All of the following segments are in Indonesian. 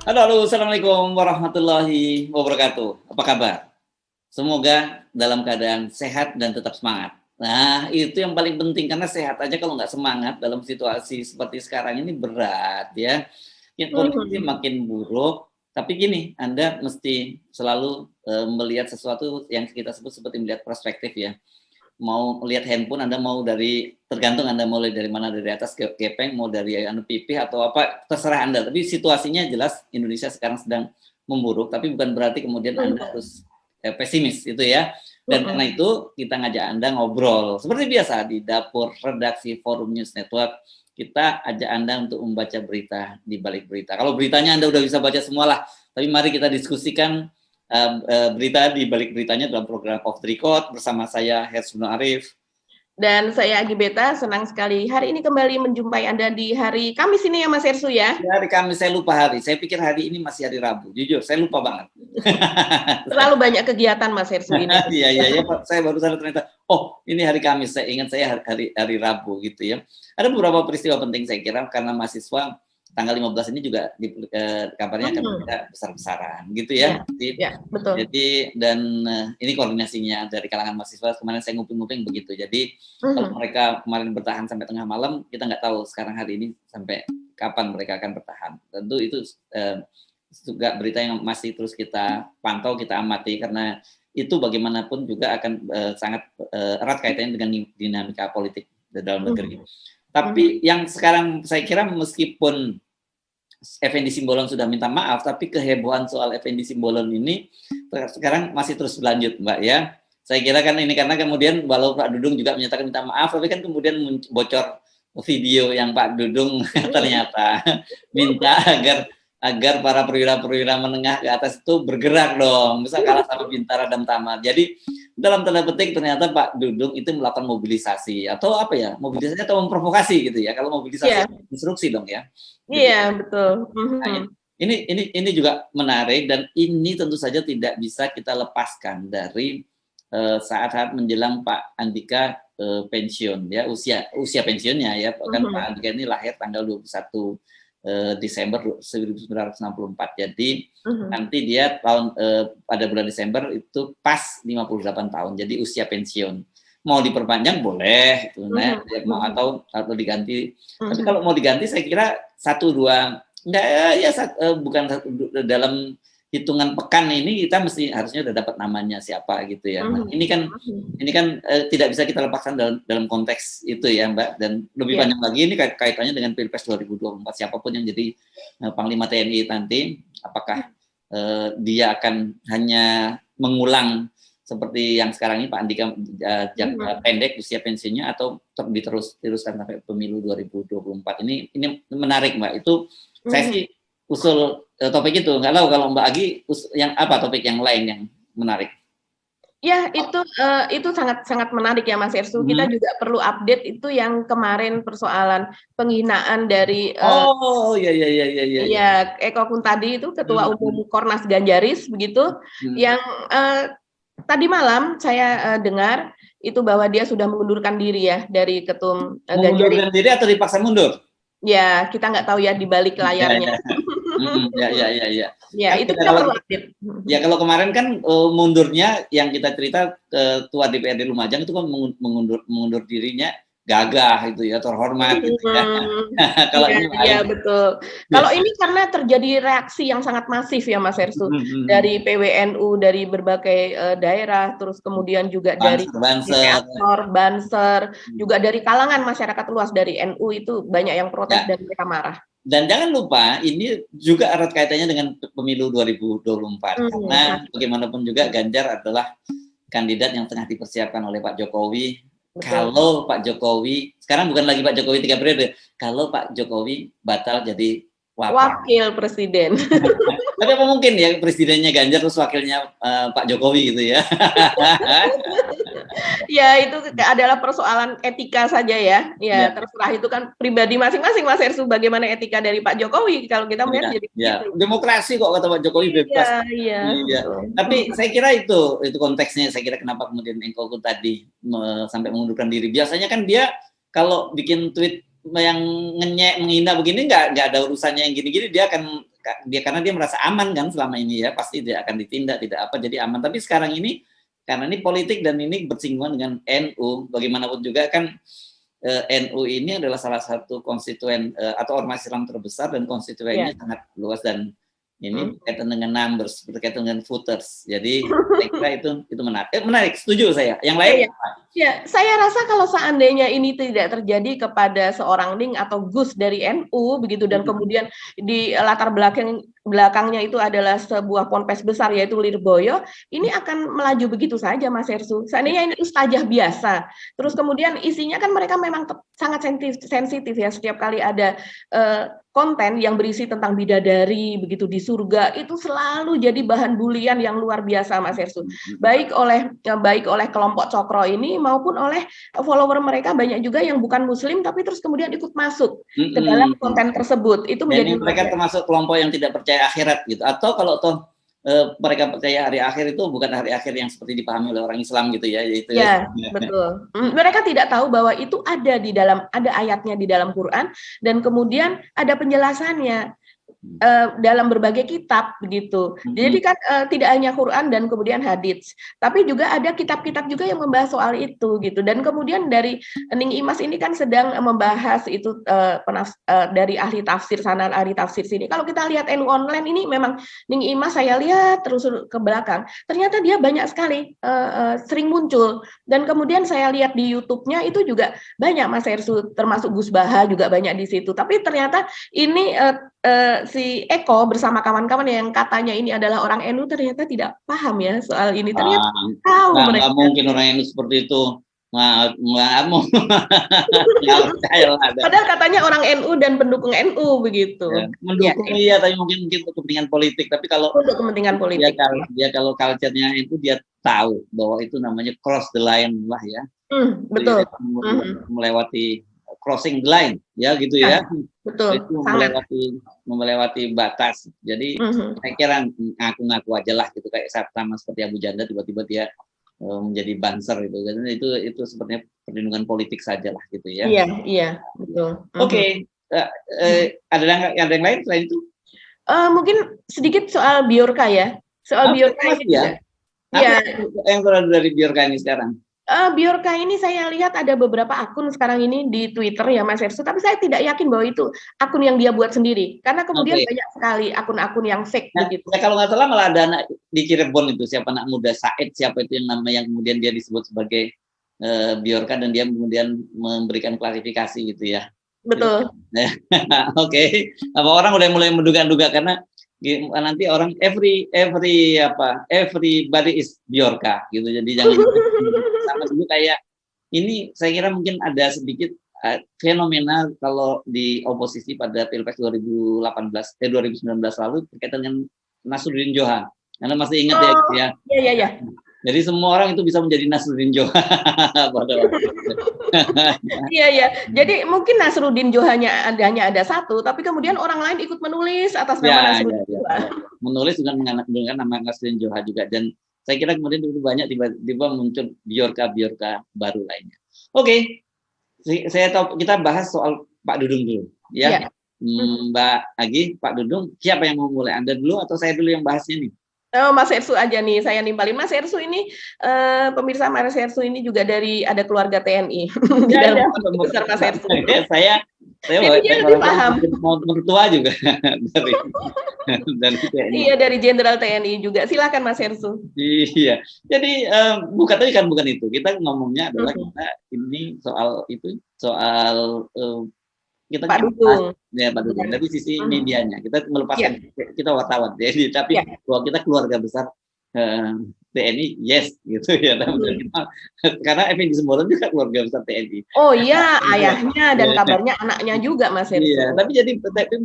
Halo, assalamualaikum warahmatullahi wabarakatuh. Apa kabar? Semoga dalam keadaan sehat dan tetap semangat. Nah, itu yang paling penting karena sehat aja kalau nggak semangat dalam situasi seperti sekarang ini berat ya. Kondisi Mhm. makin buruk, tapi gini, Anda mesti selalu melihat sesuatu yang kita sebut seperti melihat perspektif ya. Mau lihat handphone Anda mau dari tergantung Anda mulai dari mana, dari atas gepeng, mau dari anu pipih atau apa, terserah Anda. Tapi situasinya jelas Indonesia sekarang sedang memburuk, tapi bukan berarti kemudian Anda Mhm. harus pesimis itu ya. Dan karena Mhm. itu kita ngajak Anda ngobrol seperti biasa di dapur redaksi Forum News Network. Kita ajak Anda untuk membaca berita di balik berita. Kalau beritanya Anda udah bisa baca semualah, tapi mari kita diskusikan berita di balik beritanya dalam program Off the Record bersama saya Hersunu Arif. Dan saya Agi Beta, senang sekali hari ini kembali menjumpai Anda di hari Kamis ini ya Mas Ersu ya. Ya, hari Kamis saya lupa hari. Saya pikir hari ini masih hari Rabu. Jujur, saya lupa banget. Terlalu banyak kegiatan Mas Ersu ini. Iya iya ya, Pak. Saya baru sadar ternyata. Oh, ini hari Kamis. Saya ingat saya hari Rabu gitu ya. Ada beberapa peristiwa penting saya kira karena mahasiswa tanggal 15 ini juga kabarnya akan Mhm. ada besar-besaran gitu Ya, ya. ya, betul. Jadi dan ini koordinasinya dari kalangan mahasiswa kemarin saya nguping-nguping begitu. Jadi kalau Mhm. mereka kemarin bertahan sampai tengah malam, kita nggak tahu sekarang hari ini sampai kapan mereka akan bertahan. Tentu itu juga berita yang masih terus kita pantau, kita amati karena itu bagaimanapun juga akan sangat erat kaitannya dengan dinamika politik di dalam negeri. Mhm. Mhm. Tapi yang sekarang saya kira meskipun Effendi Simbolon sudah minta maaf, tapi kehebohan soal Effendi Simbolon ini sekarang masih terus berlanjut, Mbak ya. Saya kira kan ini karena kemudian walau Pak Dudung juga menyatakan minta maaf, tapi kan kemudian bocor video yang Pak Dudung ternyata minta agar agar para perwira-perwira menengah ke atas itu bergerak dong, misal kalah sama Bintara dan Tamar. Jadi dalam tanda petik ternyata Pak Dudung itu melakukan mobilisasi atau apa ya, mobilisasi atau memprovokasi gitu ya. Kalau mobilisasi Iya, instruksi dong ya gitu. iya betul. Nah, Mhm. ini juga menarik dan ini tentu saja tidak bisa kita lepaskan dari saat-saat menjelang Pak Andika pensiun ya usia pensiunnya ya kan Pak Mhm. Andika ini lahir tanggal 21 Desember 1964. Jadi Mhm. nanti dia pada bulan Desember itu pas 58 tahun. Jadi usia pensiun. Mau diperpanjang boleh gitu nah, Mhm. mau Mhm. atau diganti. Tapi Mhm. kalau mau diganti saya kira satu dua enggak ya bukan dalam hitungan pekan ini kita harusnya udah dapat namanya siapa gitu ya. Nah, Mhm. Mhm. ini kan tidak bisa kita lepaskan dalam konteks itu ya Mbak dan lebih Iya. panjang lagi ini kaitannya dengan Pilpres 2024 siapapun yang jadi Panglima TNI nanti apakah dia akan hanya mengulang seperti yang sekarang ini Pak Andika Mhm. pendek usia pensiunnya atau diteruskan sampai pemilu 2024 ini menarik Mbak itu saya Mhm. sih usul topik itu nggak tahu kalau Mbak Agi yang apa topik yang lain yang menarik. Ya, itu sangat sangat menarik ya, Mas Ersu. Kita Mhm. juga perlu update itu yang kemarin persoalan penghinaan dari, Oh, ya ya ya ya ya ya. iya, Eko Kuntadi itu Ketua Mhm Umum Kornas Ganjaris begitu, mhm. yang, tadi malam saya, dengar itu bahwa dia sudah mengundurkan diri ya dari Ketum, Ganjaris. Mengundurkan diri atau dipaksa mundur? Ya, kita nggak tahu ya di balik Ya layarnya. ya. Mhm, ya ya ya ya. Ya, Kan itu kita kita kalau perlu update. ya kalau kemarin kan mundurnya yang kita cerita ketua DPRD Lumajang itu kan mengundur dirinya gagah itu ya terhormat gitu ya. Mhm. Kalau Iya ini iya, lain. betul. Ya. Kalau ini karena terjadi reaksi yang sangat masif ya, Mas Ersu, Mhm mhm. dari PWNU, dari berbagai, daerah, terus kemudian juga dari Banser PT banser. Aktor, Banser, Hmm. juga dari kalangan masyarakat luas, dari NU itu banyak yang protes Ya. dan mereka marah. Dan jangan lupa ini juga erat kaitannya dengan pemilu 2024 karena Masih bagaimanapun juga Ganjar adalah kandidat yang tengah dipersiapkan oleh Pak Jokowi. betul. Kalau Pak Jokowi, sekarang bukan lagi Pak Jokowi 3 periode, kalau Pak Jokowi batal jadi wapres. Wakil presiden. Tapi apa mungkin ya presidennya Ganjar terus wakilnya Pak Jokowi gitu ya? Ya, itu adalah persoalan etika saja ya. Ya, Ya, terserah itu kan pribadi masing-masing, Mas Ersu, bagaimana etika dari Pak Jokowi, kalau kita ya, melihat jadi ya. begitu. Demokrasi kok kata Pak Jokowi Iya bebas. iya, Iya. betul. Tapi saya kira itu konteksnya. Saya kira kenapa kemudian Engkau tadi sampai mengundurkan diri. Biasanya kan dia kalau bikin tweet yang ngenyek menghina begini nggak ada urusannya yang gini-gini dia akan karena dia merasa aman kan selama ini ya, pasti tidak akan ditindak, tidak apa, jadi aman. Tapi sekarang ini karena ini politik dan ini bersinggungan dengan NU, bagaimanapun juga kan NU ini adalah salah satu konstituen atau ormas Islam terbesar dan konstituennya sangat luas, dan ini berkaitan dengan numbers, berkaitan dengan voters. Jadi saya kira itu menarik. Menarik, setuju saya. Yang lain? Ya, saya rasa kalau seandainya ini tidak terjadi kepada seorang Ning atau Gus dari NU begitu, dan kemudian di latar belakangnya itu adalah sebuah ponpes besar yaitu Lirboyo, ini akan melaju begitu saja, Mas Hersu. Seandainya ini ustazah biasa, terus kemudian isinya kan mereka memang sangat sensitif ya, setiap kali ada konten yang berisi tentang bidadari begitu di surga, itu selalu jadi bahan bulian yang luar biasa, Mas Hersu. Baik oleh kelompok Cokro ini maupun oleh follower mereka, banyak juga yang bukan Muslim tapi terus kemudian ikut masuk ke dalam konten tersebut. Itu menjadi mereka termasuk kelompok yang tidak percaya akhirat gitu. Atau kalau toh mereka percaya hari akhir itu bukan hari akhir yang seperti dipahami oleh orang Islam gitu ya. Itu ya, betul. Mereka tidak tahu bahwa itu ada ayatnya di dalam Quran, dan kemudian ada penjelasannya dalam berbagai kitab begitu. Jadi kan tidak hanya Quran dan kemudian hadits, tapi juga ada kitab-kitab juga yang membahas soal itu gitu. Dan kemudian dari Ning Imas ini kan sedang membahas itu dari ahli tafsir sana, ahli tafsir sini. Kalau kita lihat NU online ini memang Ning Imas, saya lihat terus ke belakang, ternyata dia banyak sekali sering muncul, dan kemudian saya lihat di YouTube-nya itu juga banyak, Mas Hersu, termasuk Gus Baha juga banyak di situ. Tapi ternyata ini si Eko bersama kawan-kawan yang katanya ini adalah orang NU ternyata tidak paham ya soal ini. Ternyata tahu mereka. Nggak mungkin orang NU seperti itu. Nggak mau. Padahal katanya orang NU dan pendukung NU begitu. Ya, mendukung iya, tapi mungkin untuk kepentingan politik. Tapi kalau untuk kepentingan politik, dia kalau culture-nya itu dia tahu bahwa itu namanya cross the line lah ya. Betul. Melewati crossing the line ya gitu ya. Betul. Itu melewati batas. Jadi saya kira ngaku-ngaku aja lah gitu, kayak sama seperti Abu Janda tiba-tiba dia menjadi banser gitu. Jadi itu sepertinya perlindungan politik saja lah gitu ya. Iya, betul. Oke. Ada yang lain selain itu? Mungkin sedikit soal Biorka ya. Soal Biorka ini ya. Yang terjadi dari Biorka ini sekarang? Biorka ini saya lihat ada beberapa akun sekarang ini di Twitter ya, Mas Hersu, tapi saya tidak yakin bahwa itu akun yang dia buat sendiri, karena kemudian banyak sekali akun-akun yang fake begitu. Ya, kalau nggak salah malah ada anak di Cirebon itu, siapa anak muda Said, siapa itu yang nama yang kemudian dia disebut sebagai Biorka, dan dia kemudian memberikan klarifikasi gitu ya. Betul. Oke. Apa orang udah mulai menduga-duga, karena nanti orang everybody is Biorka gitu. Jadi jangan sama dulu kayak ini. Saya kira mungkin ada sedikit fenomena kalau di oposisi pada Pilpres 2019 lalu berkaitan dengan Nasruddin Joha. Karena masih ingat ya. Iya. Jadi semua orang itu bisa menjadi Nasruddin Joha. Iya. Jadi mungkin Nasruddin Johanya hanya ada satu, tapi kemudian orang lain ikut menulis atas nama Nasruddin Joha. Menulis dengan nama Nasruddin Joha juga, dan saya kira kemudian itu banyak tiba-tiba muncul Biorka baru lainnya. Oke. Saya tahu kita bahas soal Pak Dudung dulu, ya. Mbak Agi, Pak Dudung, siapa yang mau mulai? Anda dulu atau saya dulu yang bahasnya nih? Mas Hersu aja nih, saya nimpalin. Mas Hersu ini, pemirsa Mas Hersu ini juga ada keluarga TNI. Di dalam besar Mas Hersu. Saya lebih paham. Mertua juga dari TNI. Iya, dari Jenderal TNI juga. Silakan Mas Hersu. Iya. Jadi bukan itu. Kita ngomongnya adalah kita ini soal kita Pak Dudung. Ya, Pak Dudung. Dari sisi medianya, kita melepaskan kita wartawan, jadi tapi bahwa kita keluarga besar TNI, yes, gitu ya. Karena Effendi Simbolon juga keluarga besar TNI. Oh iya, ayahnya dan kabarnya anaknya juga, Mas Hersu. Iya, tapi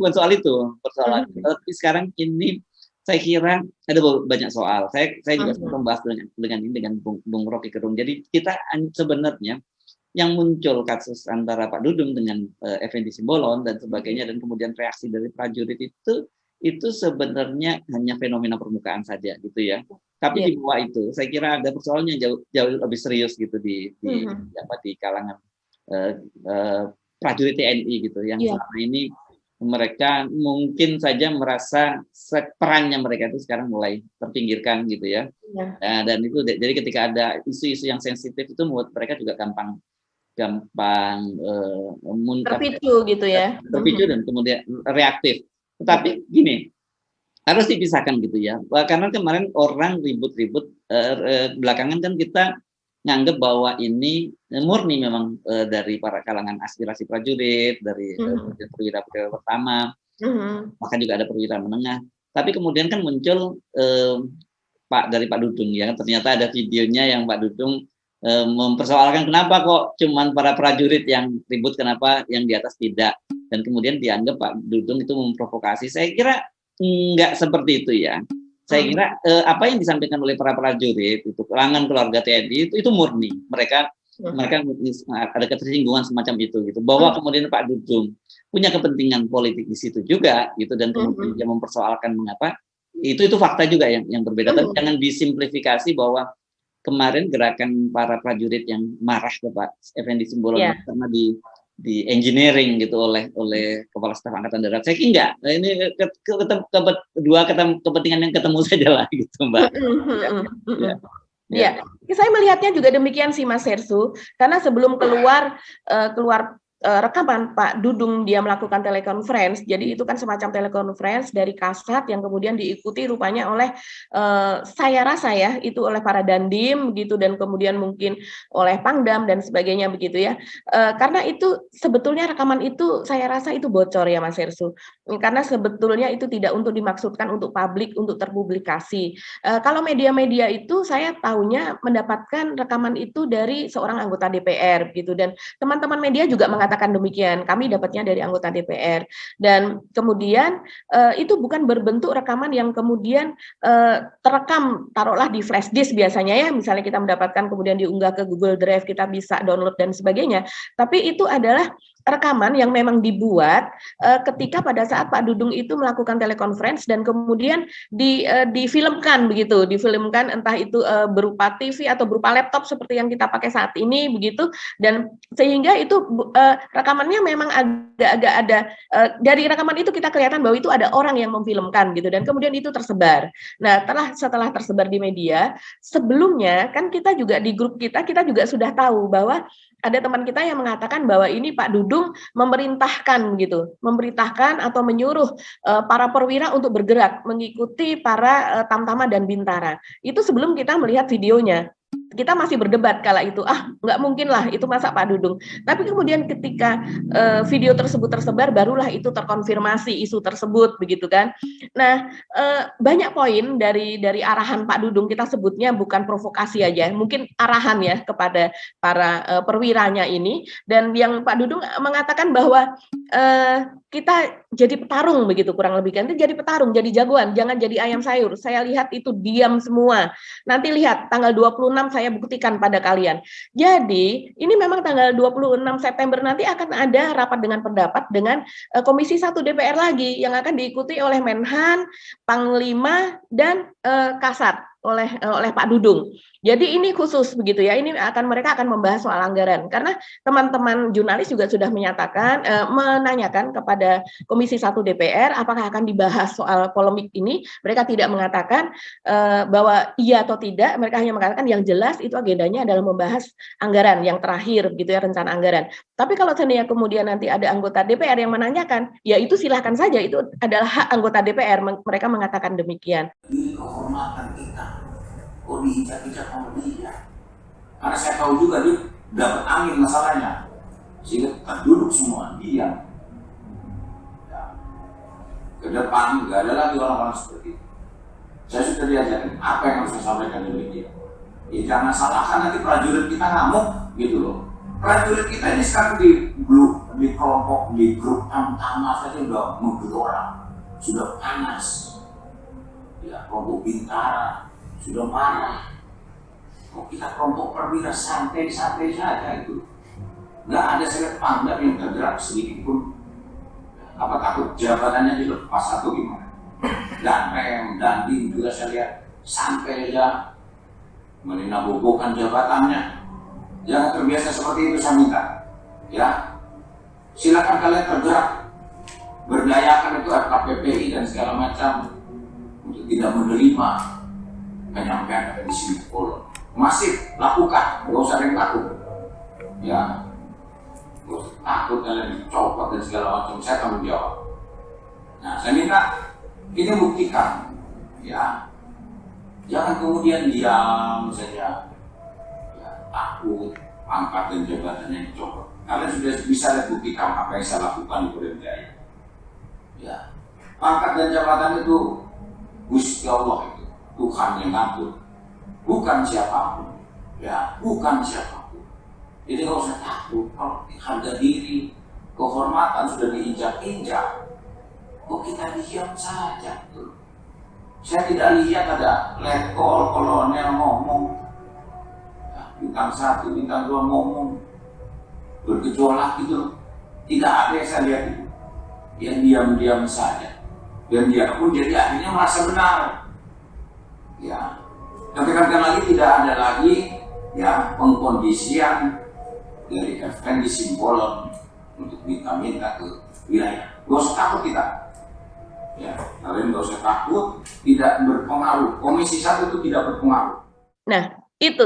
bukan soal itu persoalan. Tapi sekarang ini saya kira ada banyak soal. Saya juga sempat membahas dengan Bung Rocky Gerung. Jadi kita sebenarnya yang muncul kasus antara Pak Dudung dengan Effendi Simbolon dan sebagainya, dan kemudian reaksi dari prajurit itu sebenarnya hanya fenomena permukaan saja gitu ya. Tapi di bawah itu saya kira ada persoalan yang jauh lebih serius gitu di kalangan prajurit TNI gitu, yang selama ini mereka mungkin saja merasa perannya mereka itu sekarang mulai terpinggirkan gitu ya. Ya. Nah, dan itu jadi ketika ada isu-isu yang sensitif itu membuat mereka juga gampang terpicu gitu ya. terpicu dan kemudian reaktif. Tetapi gini, harus dipisahkan gitu ya. Karena kemarin orang ribut-ribut belakangan kan kita nganggap bahwa ini murni memang dari para kalangan aspirasi prajurit, dari perwira pertama, bahkan juga ada perwira menengah. Tapi kemudian kan muncul dari Pak Dudung ya, ternyata ada videonya yang Pak Dudung mempersoalkan kenapa kok cuman para prajurit yang ribut, kenapa yang di atas tidak, dan kemudian dianggap Pak Dudung itu memprovokasi. Saya kira enggak seperti itu ya. Saya kira apa yang disampaikan oleh para prajurit itu kalangan keluarga TNI itu murni mereka ada ketersinggungan semacam itu gitu, bahwa kemudian Pak Dudung punya kepentingan politik di situ juga gitu, dan kemudian dia mempersoalkan mengapa itu fakta juga yang berbeda. Tapi jangan disimplifikasi bahwa kemarin gerakan para prajurit yang marah ke Pak Effendi Simbolon karena di engineering gitu oleh Kepala Staf Angkatan Darat. Saya kira enggak. Nah, ini dua kepentingan yang ketemu saja lah gitu, Mbak. Ya, saya melihatnya juga demikian sih Mas Hersu, karena sebelum keluar rekaman Pak Dudung dia melakukan telekonferensi, jadi itu kan semacam telekonferensi dari Kasat yang kemudian diikuti rupanya oleh saya rasa ya itu oleh para Dandim gitu, dan kemudian mungkin oleh Pangdam dan sebagainya begitu ya, karena itu sebetulnya rekaman itu saya rasa itu bocor ya Mas Hersu, karena sebetulnya itu tidak untuk dimaksudkan untuk publik, untuk terpublikasi. Kalau media-media itu saya tahunya mendapatkan rekaman itu dari seorang anggota DPR gitu, dan teman-teman media juga mengatakan demikian, kami dapatnya dari anggota DPR, dan kemudian itu bukan berbentuk rekaman yang kemudian terekam taruhlah di flash disk biasanya ya, misalnya kita mendapatkan kemudian diunggah ke Google Drive, kita bisa download dan sebagainya, tapi itu adalah rekaman yang memang dibuat ketika pada saat Pak Dudung itu melakukan telekonferensi dan kemudian difilmkan begitu, difilmkan entah itu berupa TV atau berupa laptop seperti yang kita pakai saat ini begitu, dan sehingga itu rekamannya memang agak-agak ada dari rekaman itu kita kelihatan bahwa itu ada orang yang memfilmkan gitu, dan kemudian itu tersebar. Nah, setelah tersebar di media, sebelumnya kan kita juga di grup kita juga sudah tahu bahwa ada teman kita yang mengatakan bahwa ini Pak Dudung memerintahkan gitu, memerintahkan atau menyuruh para perwira untuk bergerak mengikuti para Tamtama dan Bintara. Itu sebelum kita melihat videonya. Kita masih berdebat kala itu, nggak mungkin lah itu masa Pak Dudung. Tapi kemudian ketika video tersebut tersebar, barulah itu terkonfirmasi isu tersebut begitu kan. Nah, banyak poin dari arahan Pak Dudung, kita sebutnya bukan provokasi aja, mungkin arahan ya kepada para perwiranya ini, dan yang Pak Dudung mengatakan bahwa kita jadi petarung begitu, kurang lebih kan, itu jadi petarung, jadi jagoan, jangan jadi ayam sayur. Saya lihat itu diam semua. Nanti lihat tanggal 26 saya buktikan pada kalian. Jadi, ini memang tanggal 26 September nanti akan ada rapat dengan pendapat dengan Komisi 1 DPR lagi yang akan diikuti oleh Menhan, Panglima, dan Kasat oleh Pak Dudung. Jadi ini khusus begitu ya, ini mereka akan membahas soal anggaran, karena teman-teman jurnalis juga sudah menanyakan kepada Komisi 1 DPR apakah akan dibahas soal polemik ini. Mereka tidak mengatakan bahwa iya atau tidak, mereka hanya mengatakan yang jelas itu agendanya adalah membahas anggaran yang terakhir begitu ya, rencana anggaran. Tapi kalau seandainya kemudian nanti ada anggota DPR yang menanyakan, ya itu silahkan saja, itu adalah hak anggota DPR, mereka mengatakan demikian. Ini kehormatan kita, kok diinjak-injak sama dia? Karena saya tahu juga dia dapat angin masalahnya, sehingga kita duduk semua diam. Ya. Ke depan nggak ada lagi orang-orang seperti itu. Saya sudah diajarin apa yang harus saya sampaikan di media. Ya jangan salahkan nanti prajurit kita ngamuk gitu loh. Prajurit kita ini sekarang di kelompok, di grup Tamtama saja udah menggelora, sudah panas. Ya, kelompok Bintara sudah marah. Kok kita kelompok perwira santai-santai saja itu. Nggak ada selet Pangdam yang tergerak sedikit pun. Apa takut jabatannya dilepas atau gimana? Dan Dandim juga saya lihat sampai aja meninabobokan jabatannya. Jangan terbiasa seperti itu, saya minta. Ya, silakan kalian tergerak berdayakan itu FKPPI dan segala macam untuk tidak menerima penyampaian FND Simbolon. Masif, lakukan, nggak usah ada yang takut. Ya, nggak usah takut kalian dicopot dan segala macam, saya tanggung jawab. Nah, saya minta ini buktikan, ya, jangan kemudian diam saja, ya, takut, pangkat dan jabatannya dicopot. Kalian sudah bisa lihat buktikan apa yang saya lakukan di Purwodadi Jaya. Ya, pangkat dan jabatan itu Gusti Allah itu, Tuhan yang ngatur, bukan siapapun, ya, bukan siapapun. Jadi nggak usah takut kalau harga diri, kehormatan sudah diinjak-injak. Kok kita diam saja tuh? Saya tidak lihat ada letkol, kolonel ngomong, ya, bintang 1, bintang 2 ngomong, bergejolak gitu. Tidak ada yang saya lihat itu. Yang diam-diam saja. Dan dia pun jadi akhirnya merasa benar. Ya, tekan lagi tidak ada lagi ya pengkondisian dari FND Simbolon untuk minta-minta ke wilayah. Gak usah takut kita. Ya, kalian gak usah takut, tidak berpengaruh. Komisi 1 itu tidak berpengaruh. Nah, itu.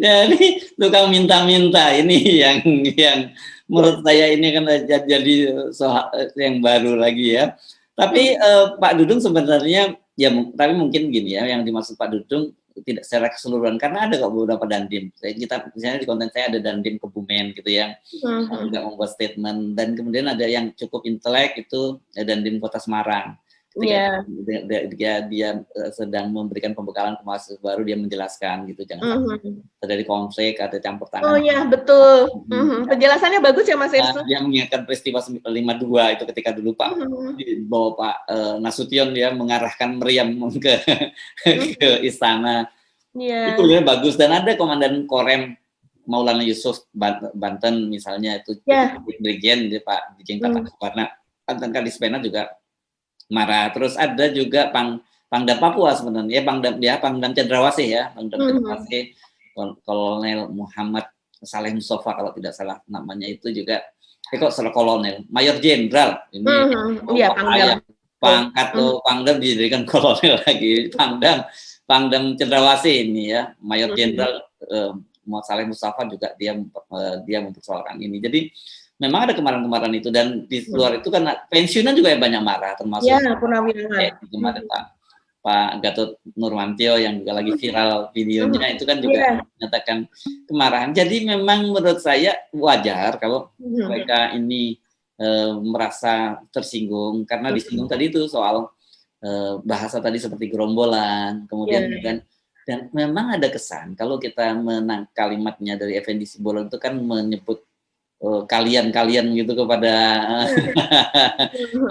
Jadi tukang minta-minta ini yang menurut saya ini kan jadi soal yang baru lagi ya. Tapi Pak Dudung sebenarnya ya, tapi mungkin gini ya, yang dimaksud Pak Dudung tidak secara keseluruhan karena ada kok beberapa dandim. Kita misalnya di konten saya ada dandim Kebumen gitu yang juga membuat statement, dan kemudian ada yang cukup intelek itu dandim Kota Semarang. Ketika dia sedang memberikan pembekalan ke mahasiswa baru, dia menjelaskan gitu, jangan terjadi konflik, ada campur tangan. Oh ya, betul. Penjelasannya bagus ya Mas Irsu. Dia mengingatkan peristiwa 52 itu ketika dulu Pak dibawa Pak Nasution dia mengarahkan meriam ke istana. Itu sebenarnya bagus, dan ada Komandan Korem Maulana Yusuf Banten misalnya itu Brigjen Pak Dijeng Tata Sukarna, Banten Kadispena juga marah. Terus ada juga Pangdam Papua sebenarnya, Pangdam Cendrawasih ya, Pangdam Cendrawasih Kolonel Muhammad Saleh Mustafa kalau tidak salah namanya, itu juga kok salah kolonel, Mayor Jenderal ini pangkat tuh Pangdam dijadikan kolonel lagi, Pangdam Cendrawasih ini ya, Mayor Jenderal Muhammad Saleh Mustafa juga dia mempersoalkan ini. Jadi memang ada kemarin-kemarin itu, dan di luar itu kan pensiunan juga yang banyak marah, termasuk kemarin Pak Gatot Nurmantio yang juga lagi viral videonya itu kan juga menyatakan kemarahan. Jadi memang menurut saya wajar kalau mereka ini merasa tersinggung, karena disinggung tadi itu soal bahasa tadi seperti gerombolan, kemudian dan memang ada kesan kalau kita menang kalimatnya dari Effendi Simbolon itu kan menyebut kalian gitu kepada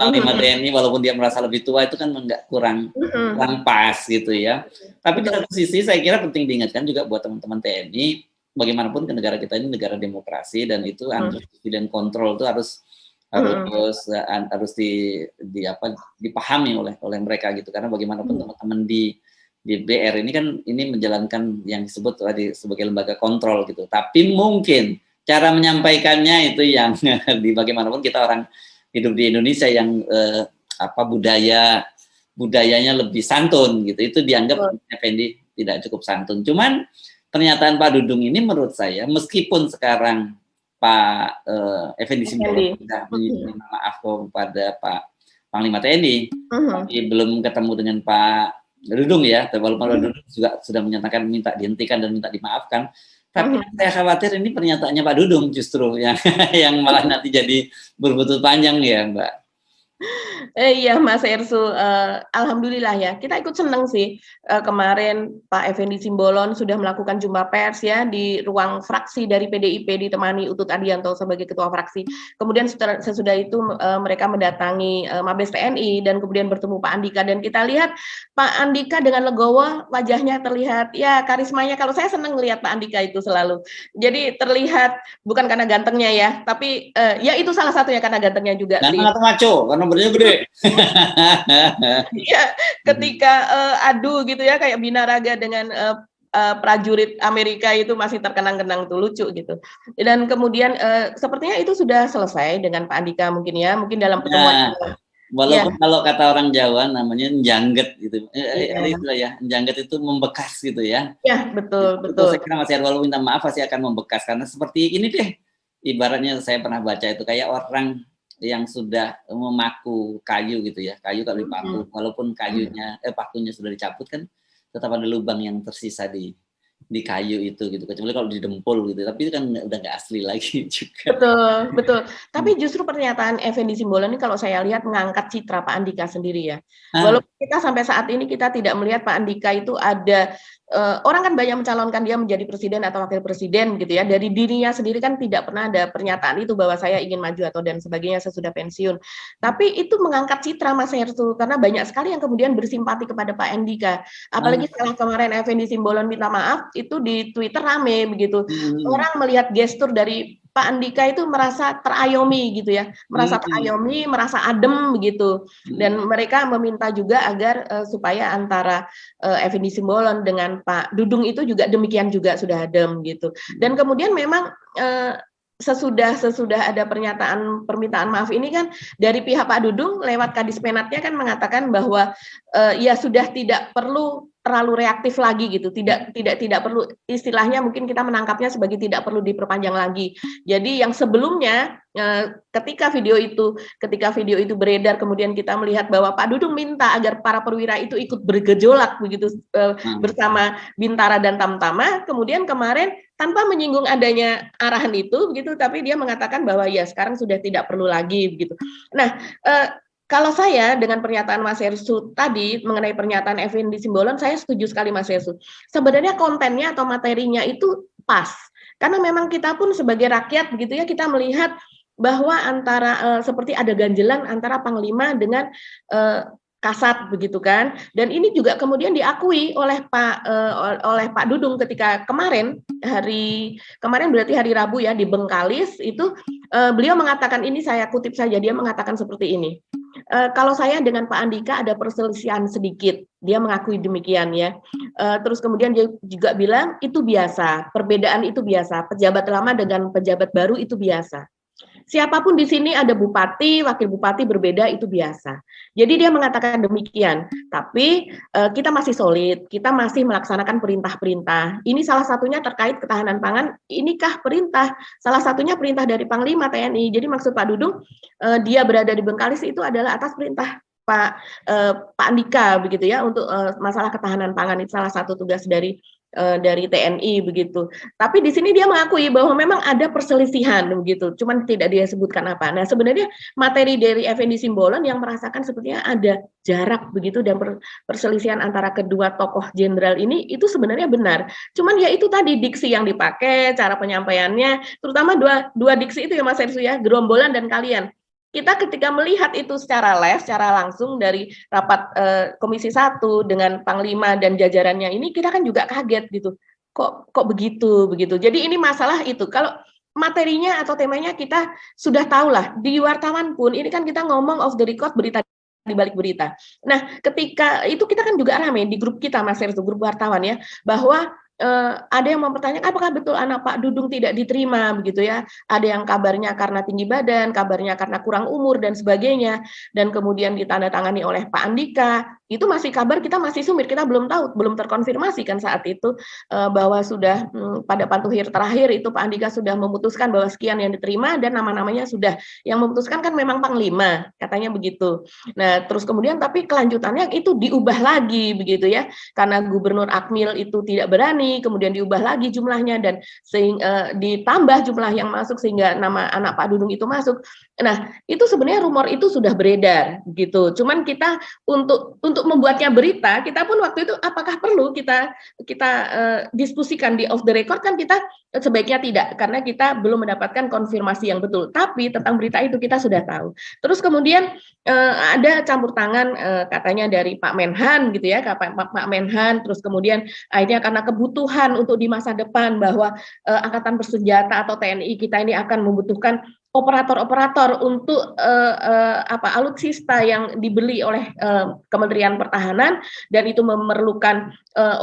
Panglima TNI, walaupun dia merasa lebih tua, itu kan enggak kurang pas gitu ya. Tapi di satu sisi saya kira penting diingatkan juga buat teman-teman TNI, bagaimanapun ke negara kita ini negara demokrasi, dan itu dan kontrol itu harus dipahami oleh mereka gitu, karena bagaimanapun teman-teman di BR ini kan ini menjalankan yang disebut tadi sebagai lembaga kontrol gitu. Tapi mungkin cara menyampaikannya itu yang bagaimanapun kita orang hidup di Indonesia yang budayanya lebih santun gitu, itu dianggap Effendi tidak cukup santun. Cuman pernyataan Pak Dudung ini menurut saya, meskipun sekarang Pak Effendi Simbolon sudah minta maaf kepada Pak Panglima TNI, tapi belum ketemu dengan Pak Dudung ya, walaupun Pak Dudung juga sudah menyatakan minta dihentikan dan minta dimaafkan. Tapi saya khawatir ini pernyataannya Pak Dudung justru yang malah nanti jadi berbutut panjang ya, Mbak. Iya Mas Irsu, alhamdulillah ya, kita ikut senang sih kemarin Pak Effendi Simbolon sudah melakukan jumpa pers ya di ruang fraksi dari PDIP, ditemani Utut Adianto sebagai ketua fraksi. Kemudian sesudah itu mereka mendatangi Mabes TNI dan kemudian bertemu Pak Andika, dan kita lihat Pak Andika dengan legowo, wajahnya terlihat ya karismanya. Kalau saya senang melihat Pak Andika itu selalu, jadi terlihat bukan karena gantengnya ya, tapi ya itu salah satunya karena gantengnya juga. Dan sangat maco karena badannya gede. Ya, ketika adu gitu ya, kayak Binaraga dengan prajurit Amerika itu masih terkenang-kenang tuh, lucu gitu. Dan kemudian sepertinya itu sudah selesai dengan Pak Andika mungkin ya, mungkin dalam pertemuan. Walaupun kalau kata orang Jawa namanya njangget gitu. Iya. Itu ya, njangget itu membekas gitu ya. Ya, betul. Saya kira Mas Herwalu minta maaf pasti akan membekas karena seperti ini deh. Ibaratnya saya pernah baca itu kayak orang yang sudah memaku kayu gitu ya. Kayu kalau dipaku, walaupun kayunya pakunya sudah dicabut kan tetap ada lubang yang tersisa di kayu itu gitu, kecuali kalau didempul gitu, tapi itu kan udah nggak asli lagi juga. Betul. Tapi justru pernyataan Effendi Simbolon ini kalau saya lihat mengangkat citra Pak Andika sendiri ya. Walaupun kita sampai saat ini kita tidak melihat Pak Andika itu ada orang kan banyak mencalonkan dia menjadi presiden atau wakil presiden gitu ya. Dari dirinya sendiri kan tidak pernah ada pernyataan itu bahwa saya ingin maju atau dan sebagainya sesudah pensiun. Tapi itu mengangkat citra Mas Hersu karena banyak sekali yang kemudian bersimpati kepada Pak Andika. Apalagi setelah kemarin Effendi Simbolon minta maaf itu di Twitter rame begitu. Orang melihat gestur dari Pak Andika itu merasa terayomi gitu ya, merasa terayomi, merasa adem begitu. Dan mereka meminta juga agar supaya antara Effendi Simbolon dengan Pak Dudung itu juga demikian juga sudah adem gitu. Dan kemudian memang sesudah ada permintaan maaf ini kan dari pihak Pak Dudung lewat Kadis Penatnya kan mengatakan bahwa ya sudah tidak perlu terlalu reaktif lagi gitu, tidak perlu, istilahnya mungkin kita menangkapnya sebagai tidak perlu diperpanjang lagi. Jadi yang sebelumnya ketika video itu beredar kemudian kita melihat bahwa Pak Dudung minta agar para perwira itu ikut bergejolak begitu bersama Bintara dan Tamtama, kemudian kemarin tanpa menyinggung adanya arahan itu begitu, tapi dia mengatakan bahwa ya sekarang sudah tidak perlu lagi begitu. Nah, kalau saya dengan pernyataan Mas Hersu tadi mengenai pernyataan Effendi Simbolon, saya setuju sekali Mas Hersu. Sebenarnya kontennya atau materinya itu pas. Karena memang kita pun sebagai rakyat begitu ya, kita melihat bahwa antara seperti ada ganjelan antara Panglima dengan Kasat begitu kan, dan ini juga kemudian diakui oleh Pak Dudung ketika kemarin berarti hari Rabu ya di Bengkalis itu beliau mengatakan, ini saya kutip saja, dia mengatakan seperti ini. Kalau saya dengan Pak Andika ada perselisihan sedikit, dia mengakui demikian ya. Terus kemudian dia juga bilang itu biasa, perbedaan itu biasa, pejabat lama dengan pejabat baru itu biasa. Siapapun di sini ada bupati, wakil bupati berbeda itu biasa. Jadi dia mengatakan demikian. Tapi kita masih solid, kita masih melaksanakan perintah-perintah. Ini salah satunya terkait ketahanan pangan. Inikah perintah? Salah satunya perintah dari Panglima TNI. Jadi maksud Pak Dudung, dia berada di Bengkalis itu adalah atas perintah Pak Andika begitu ya, untuk masalah ketahanan pangan. Itu salah satu tugas dari TNI begitu. Tapi di sini dia mengakui bahwa memang ada perselisihan begitu, cuman tidak dia sebutkan apa. Nah, sebenarnya materi dari Effendi Simbolon yang merasakan sepertinya ada jarak begitu dan perselisihan antara kedua tokoh jenderal ini itu sebenarnya benar. Cuman ya itu tadi diksi yang dipakai, cara penyampaiannya, terutama dua diksi itu ya Mas Hersu ya, gerombolan dan kalian. Kita ketika melihat itu secara live, secara langsung dari rapat Komisi 1 dengan Panglima dan jajarannya ini, kita kan juga kaget gitu. Kok begitu. Jadi ini masalah itu. Kalau materinya atau temanya kita sudah tahu lah. Di wartawan pun ini kan kita ngomong off the record, berita di balik berita. Nah, ketika itu kita kan juga rame di grup kita Mas Hersu, grup wartawan ya, bahwa ada yang mempertanyakan apakah betul anak Pak Dudung tidak diterima begitu ya. Ada yang kabarnya karena tinggi badan, kabarnya karena kurang umur dan sebagainya, dan kemudian ditandatangani oleh Pak Andika. Itu masih kabar, kita masih sumir, kita belum tahu, belum terkonfirmasi kan saat itu bahwa sudah pada pantuhir terakhir itu Pak Andika sudah memutuskan bahwa sekian yang diterima dan nama-namanya sudah, yang memutuskan kan memang Panglima, katanya begitu. Nah, terus kemudian tapi kelanjutannya itu diubah lagi begitu ya, karena Gubernur Akmil itu tidak berani, kemudian diubah lagi jumlahnya dan ditambah jumlah yang masuk sehingga nama anak Pak Dudung itu masuk. Nah, itu sebenarnya rumor itu sudah beredar gitu. Cuman kita untuk membuatnya berita, kita pun waktu itu apakah perlu kita diskusikan di off the record, kan kita sebaiknya tidak, karena kita belum mendapatkan konfirmasi yang betul. Tapi tentang berita itu kita sudah tahu. Terus kemudian ada campur tangan katanya dari Pak Menhan gitu ya, Pak Menhan, terus kemudian akhirnya karena kebutuhan untuk di masa depan bahwa angkatan bersenjata atau TNI kita ini akan membutuhkan operator-operator untuk alutsista yang dibeli oleh Kementerian Pertahanan, dan itu memerlukan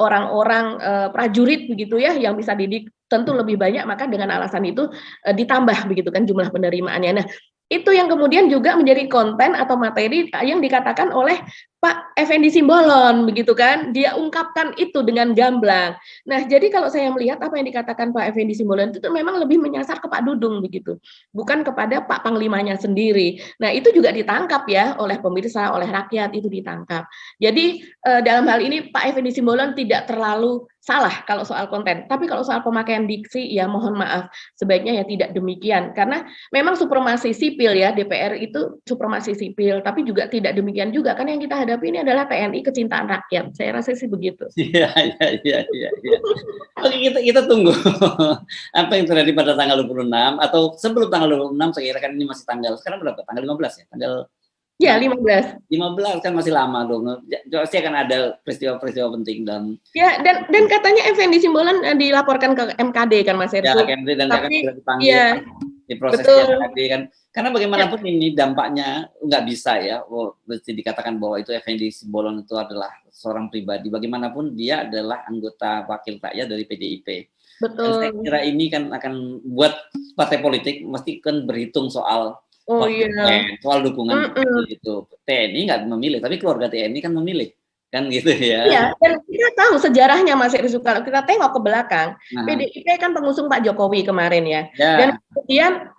orang-orang prajurit begitu ya yang bisa didik tentu lebih banyak, maka dengan alasan itu ditambah begitu kan jumlah penerimaannya. Nah, itu yang kemudian juga menjadi konten atau materi yang dikatakan oleh Pak Effendi Simbolon begitu kan, dia ungkapkan itu dengan gamblang. Nah, jadi kalau saya melihat apa yang dikatakan Pak Effendi Simbolon itu memang lebih menyasar ke Pak Dudung begitu, bukan kepada Pak Panglimanya sendiri. Nah, itu juga ditangkap ya oleh pemirsa, oleh rakyat, itu ditangkap. Jadi dalam hal ini Pak Effendi Simbolon tidak terlalu salah kalau soal konten, tapi kalau soal pemakaian diksi ya mohon maaf, sebaiknya ya tidak demikian, karena memang supremasi sipil ya, DPR itu supremasi sipil, tapi juga tidak demikian juga kan yang kita hadapi ini adalah TNI kecintaan rakyat. Saya rasa sih begitu. Iya. Oke, kita tunggu apa yang terjadi pada tanggal 26 atau sebelum tanggal 26. Saya kira kan ini masih sekarang berapa? Tanggal 15 ya? Tanggal Ya, 15 kan masih lama dong. Pasti akan ada peristiwa-peristiwa penting ya, dan katanya Effendi Simbolon dilaporkan ke MKD kan Mas Ersu. Ya, dan akan dipanggil ya, di proses betul. MKD kan. Karena bagaimanapun ini dampaknya nggak bisa ya, mesti dikatakan bahwa itu Effendi Simbolon itu adalah seorang pribadi. Bagaimanapun dia adalah anggota wakil rakyat dari PDIP. Betul. Dan saya kira ini kan akan buat partai politik mesti kan berhitung soal soal dukungan itu. TNI nggak memilih, tapi keluarga TNI kan memilih. Kan gitu ya. Iya, dan kita tahu sejarahnya Mas Ersu, kalau kita tengok ke belakang, PDIP kan pengusung Pak Jokowi kemarin ya. Dan kemudian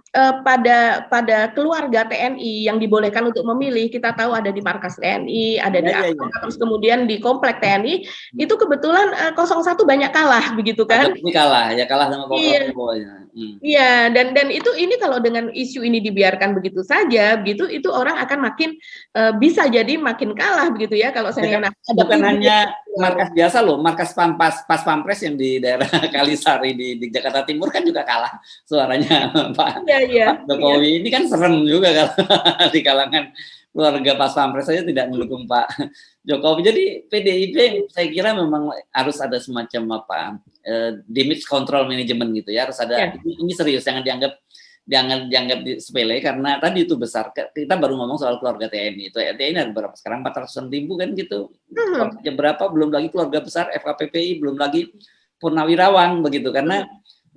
pada keluarga TNI yang dibolehkan untuk memilih, kita tahu ada di markas TNI, ada di terus kemudian di komplek TNI, itu kebetulan 01 banyak kalah begitu kan? Kalah sama Pak Prabowo. Iya, dan ini kalau dengan isu ini dibiarkan begitu saja, begitu itu orang akan makin bisa jadi makin kalah begitu ya kalau saya bukan hanya markas biasa loh, markas pas Pampres yang di daerah Kalisari di Jakarta Timur kan juga kalah suaranya Pak Jokowi. Ini kan serem juga kalau di kalangan keluarga Pas Pampres saja tidak mendukung Pak Jokowi. Jadi PDIP saya kira memang harus ada semacam damage control management gitu ya, harus ada. Ini serius, jangan dianggap sepele, karena tadi itu besar. Kita baru ngomong soal keluarga TNI, itu TNI ada berapa sekarang, 400.000 kan gitu. Berapa, belum lagi keluarga besar FKPPI, belum lagi purnawirawan begitu. Karena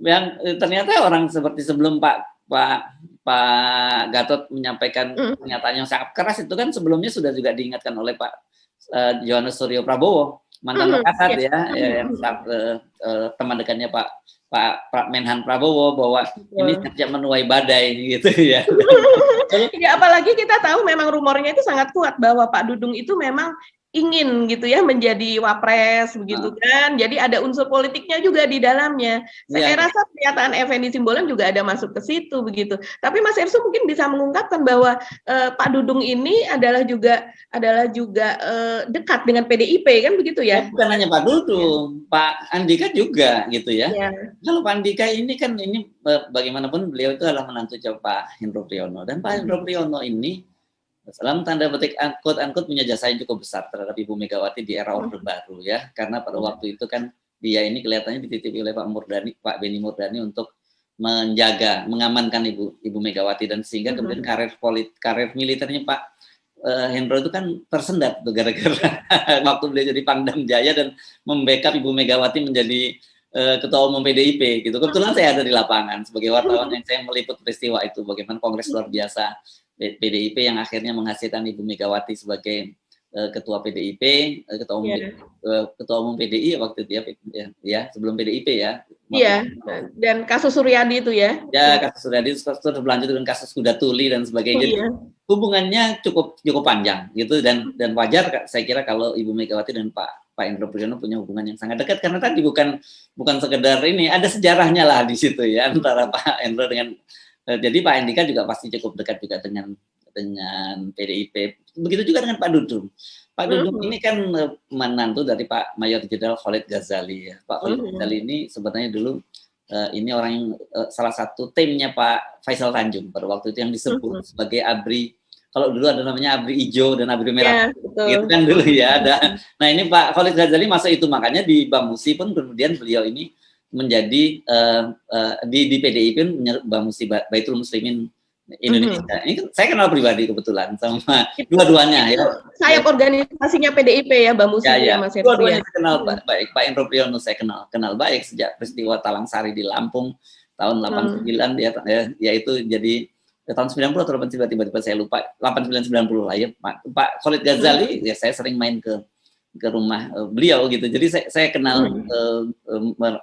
yang ternyata orang seperti sebelum Pak Gatot menyampaikan pernyataan yang sangat keras itu kan sebelumnya sudah juga diingatkan oleh Pak Yohanes Suryo Prabowo, mantan Kasat yang teman dekatnya Pak Menhan Prabowo, bahwa ini siap menuai badai gitu ya. Ya, apalagi kita tahu memang rumornya itu sangat kuat bahwa Pak Dudung itu memang ingin gitu ya menjadi wapres begitu kan. Jadi ada unsur politiknya juga di dalamnya. Saya rasa pernyataan Effendi Simbolon juga ada masuk ke situ begitu. Tapi Mas Ersu mungkin bisa mengungkapkan bahwa Pak Dudung ini adalah juga dekat dengan PDIP kan begitu ya? Bukan hanya Pak Dudung, Pak Andika juga gitu ya. Kalau Pak Andika ini kan bagaimanapun beliau itu adalah menantu Pak Hendro Priyono, dan Pak Hendro Priyono ini dalam tanda petik angkut punya jasa yang cukup besar terhadap Ibu Megawati di era Orde Baru ya, karena pada waktu itu kan dia ini kelihatannya dititipi oleh Pak Benny Murdani untuk mengamankan Ibu Megawati, dan sehingga kemudian karir militernya Pak Hendro itu kan tersendat tuh gara-gara waktu beliau jadi Pangdam Jaya dan membackup Ibu Megawati menjadi Ketua Umum PDIP gitu. Kebetulan saya ada di lapangan sebagai wartawan yang saya meliput peristiwa itu, bagaimana kongres luar biasa PDIP yang akhirnya menghasilkan Ibu Megawati sebagai ketua PDIP, ketua umum PDI waktu itu ya sebelum PDIP ya. Iya. Dan kasus Suryadi itu ya. Ya, kasus Suryadi terus berlanjut dengan kasus Kuda Tuli dan sebagainya. Jadi hubungannya cukup panjang gitu, dan wajar saya kira kalau Ibu Megawati dan Pak Hendro Priyono punya hubungan yang sangat dekat, karena tadi bukan sekedar ini, ada sejarahnya lah di situ ya antara Pak Hendro dengan. Jadi Pak Andika juga pasti cukup dekat juga dengan PDIP. Begitu juga dengan Pak Dudung. Pak Dudung ini kan menantu dari Pak Mayor Jenderal Khalid Ghazali ya. Pak Khalid Ghazali ini sebenarnya dulu ini orang yang salah satu timnya Pak Faisal Tanjung pada waktu itu yang disebut sebagai ABRI. Kalau dulu ada namanya ABRI hijau dan ABRI merah. Gitu kan dulu ya ada. Nah, ini Pak Khalid Ghazali masuk itu, makanya di Bamusi pun kemudian beliau ini menjadi di PDIP Bamusi Baitul Muslimin Indonesia. Ini kan saya kenal pribadi kebetulan sama dua-duanya ya. Sayap organisasinya PDIP ya, Mbak Musi ya, Mas Hendri. Dua-duanya saya kenal baik. Pak Endro Priyono saya kenal baik sejak peristiwa Talang Sari di Lampung tahun 89 ya itu jadi tahun 90 atau 89 tiba-tiba saya lupa 89 90 lah ya. Pak Khalid Ghazali ya saya sering main ke rumah beliau gitu. Jadi saya kenal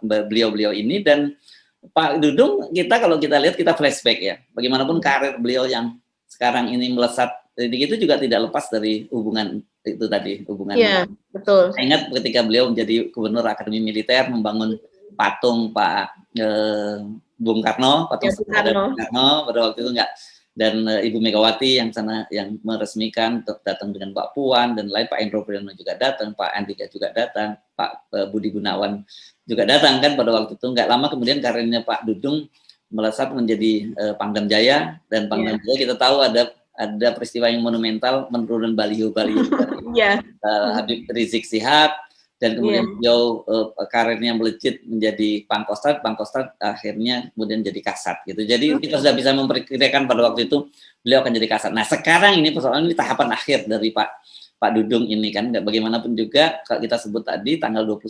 beliau ini, dan Pak Dudung kalau kita lihat kita flashback ya. Bagaimanapun karir beliau yang sekarang ini melesat itu juga tidak lepas dari hubungan itu tadi, hubungan. Iya, betul. Saya ingat ketika beliau menjadi Gubernur Akademi Militer membangun patung Pak Bung Karno, patung Bung Karno pada waktu itu dan Ibu Megawati yang meresmikan datang dengan Pak Puan dan lain, Pak Endro Priyono juga datang, Pak Andika juga datang, Pak Budi Gunawan juga datang kan pada waktu itu. Nggak lama kemudian karirnya Pak Dudung melesat menjadi Pangdam Jaya, dan Pangdam Jaya kita tahu ada peristiwa yang monumental, menurunkan baliho dari Habib Rizik Sihab, dan kemudian beliau karirnya melejit menjadi Pangkostrat akhirnya kemudian jadi Kasat gitu. Jadi kita sudah bisa memperkirakan pada waktu itu beliau akan jadi Kasat. Nah sekarang ini persoalan ini tahapan akhir dari Pak Dudung ini kan, bagaimanapun juga kalau kita sebut tadi tanggal 21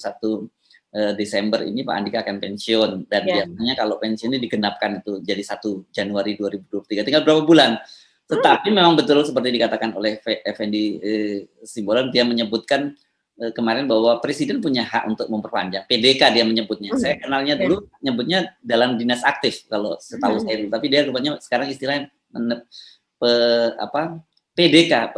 Desember ini Pak Andika akan pensiun, dan biasanya kalau pensiun ini digenapkan itu jadi 1 Januari 2023, tinggal berapa bulan. Tetapi memang betul seperti dikatakan oleh Effendi Simbolon, dia menyebutkan kemarin bahwa Presiden punya hak untuk memperpanjang. PDK dia menyebutnya. Saya kenalnya dulu nyebutnya dalam dinas aktif kalau setahu saya dulu, tapi dia rupanya sekarang istilahnya PDK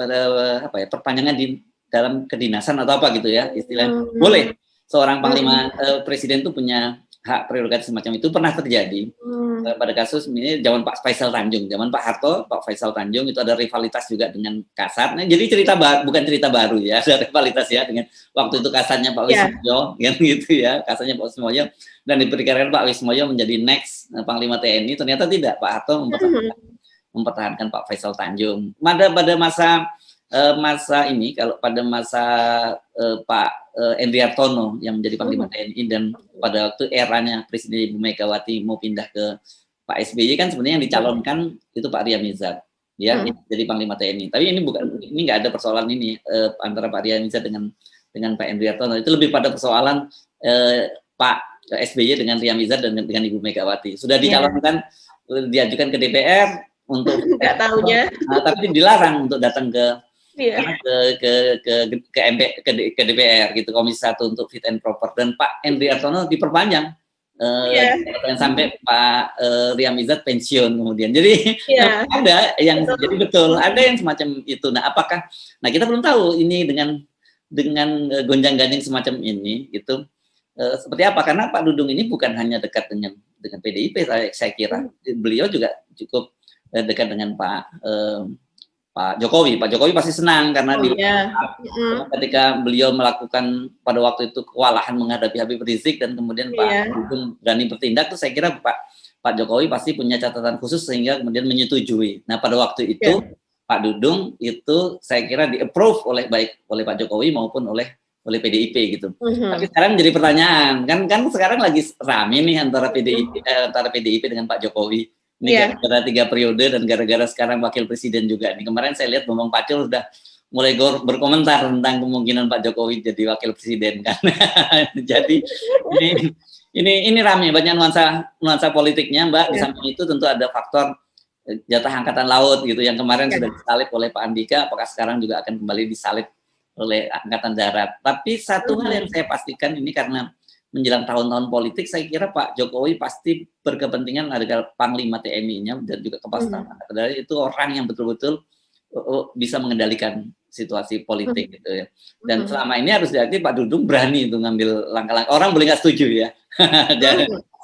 perpanjangan di dalam kedinasan atau apa gitu ya istilahnya. Boleh seorang panglima presiden itu punya hak prerogatif semacam itu. Pernah terjadi pada kasus ini zaman Pak Faisal Tanjung, zaman Pak Harto, Pak Faisal Tanjung itu ada rivalitas juga dengan Kasat. Nah, jadi bukan cerita baru ya, ada rivalitas ya dengan waktu itu Kasatnya Pak Wismoyo, kan gitu ya, Kasatnya Pak Wismoyo, dan diperkirakan Pak Wismoyo menjadi next Panglima TNI. Ternyata tidak, Pak Harto mempertahankan Pak Faisal Tanjung. Pada masa ini, kalau pada masa Pak Endri Hartono yang menjadi Panglima TNI, dan pada waktu eranya Presiden Ibu Megawati mau pindah ke Pak SBY kan sebenarnya yang dicalonkan itu Pak Ria Mizat ya jadi Panglima TNI. Tapi ini nggak ada persoalan ini antara Pak Ria Mizat dengan Pak Endri Hartono, itu lebih pada persoalan Pak SBY dengan Ria Mizat dan dengan Ibu Megawati sudah dicalonkan, diajukan ke DPR untuk nggak tahunya, tapi dilarang untuk datang ke ke DPR gitu, Komisi 1 untuk fit and proper, dan Pak Endri Hartono diperpanjang sampai Pak Ria Mizat pensiun kemudian. Jadi ada yang jadi betul ada yang semacam itu. Nah, kita belum tahu ini dengan gonjang-ganjing semacam ini gitu seperti apa, karena Pak Dudung ini bukan hanya dekat dengan PDIP, saya kira beliau juga cukup dekat dengan Pak Jokowi. Pak Jokowi pasti senang karena ketika beliau melakukan pada waktu itu kewalahan menghadapi Habib Rizik, dan kemudian Pak Dudung berani bertindak, tuh saya kira Pak Jokowi pasti punya catatan khusus sehingga kemudian menyetujui. Nah, pada waktu itu Pak Dudung itu saya kira di-approve baik oleh Pak Jokowi maupun oleh PDIP gitu. Tapi sekarang jadi pertanyaan, kan sekarang lagi rame nih antara PDIP dengan Pak Jokowi. Ini gara-gara 3 periode dan gara-gara sekarang wakil presiden juga. Nih kemarin saya lihat Bambang Pacul udah mulai berkomentar tentang kemungkinan Pak Jokowi jadi wakil presiden kan. Jadi ini ramai, banyak nuansa politiknya, Mbak. Di samping itu tentu ada faktor jatah angkatan laut gitu yang kemarin sudah disalib oleh Pak Andika, apakah sekarang juga akan kembali disalib oleh angkatan darat. Tapi satu hal yang saya pastikan ini, karena menjelang tahun-tahun politik, saya kira Pak Jokowi pasti berkepentingan agar Panglima TNI-nya dan juga Kepala Staf Angkatan Darat itu orang yang betul-betul bisa mengendalikan situasi politik gitu ya. Dan selama ini harus diakui Pak Dudung berani itu ngambil langkah-langkah. Orang boleh nggak setuju ya.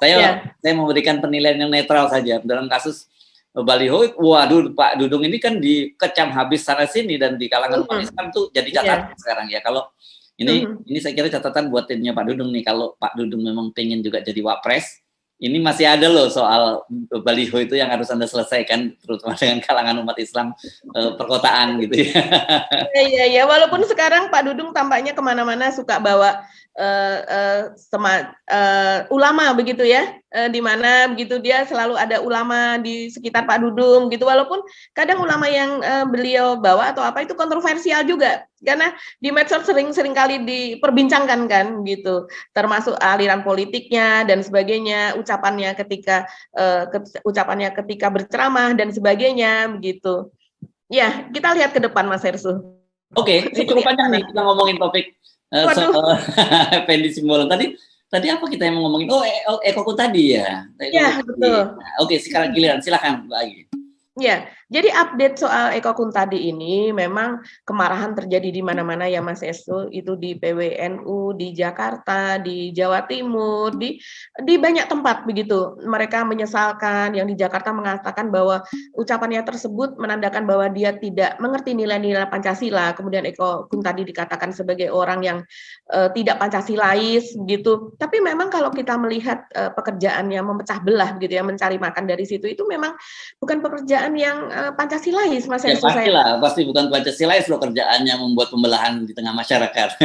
Saya memberikan penilaian yang netral saja dalam kasus baliho. Waduh, Pak Dudung ini kan dikecam habis sana sini, dan di kalangan umat Islam tuh jadi catatan sekarang ya. Kalau ini saya kira catatan buat timnya Pak Dudung nih, kalau Pak Dudung memang pengen juga jadi wapres, ini masih ada loh soal baliho itu yang harus Anda selesaikan, terutama dengan kalangan umat Islam perkotaan gitu ya. Iya, walaupun sekarang Pak Dudung tampaknya kemana-mana suka bawa ulama begitu ya, di mana begitu dia selalu ada ulama di sekitar Pak Dudung gitu, walaupun kadang ulama yang beliau bawa atau apa itu kontroversial juga karena di medsos sering kali diperbincangkan kan gitu, termasuk aliran politiknya dan sebagainya, ucapannya ketika berceramah dan sebagainya begitu. Ya, kita lihat ke depan Mas Hersu. Oke, ini cukup panjang nih kita ngomongin topik soal Effendi Simbolon. Tadi apa kita yang mau ngomongin? Ekoku tadi ya. Iya, betul. Oke, sekarang giliran, silakan Mbak Agi. Ya, jadi update soal Ekokun tadi ini memang kemarahan terjadi di mana-mana ya Mas Esu, itu di PWNU, di Jakarta, di Jawa Timur, di banyak tempat begitu. Mereka menyesalkan, yang di Jakarta mengatakan bahwa ucapannya tersebut menandakan bahwa dia tidak mengerti nilai-nilai Pancasila. Kemudian Ekokun tadi dikatakan sebagai orang yang tidak Pancasilais begitu. Tapi memang kalau kita melihat pekerjaannya memecah belah gitu ya, mencari makan dari situ, itu memang bukan pekerjaan yang Pancasilais, Mas Ya Hersu. pastilah, pasti bukan Pancasilais loh kerjaannya membuat pembelahan di tengah masyarakat.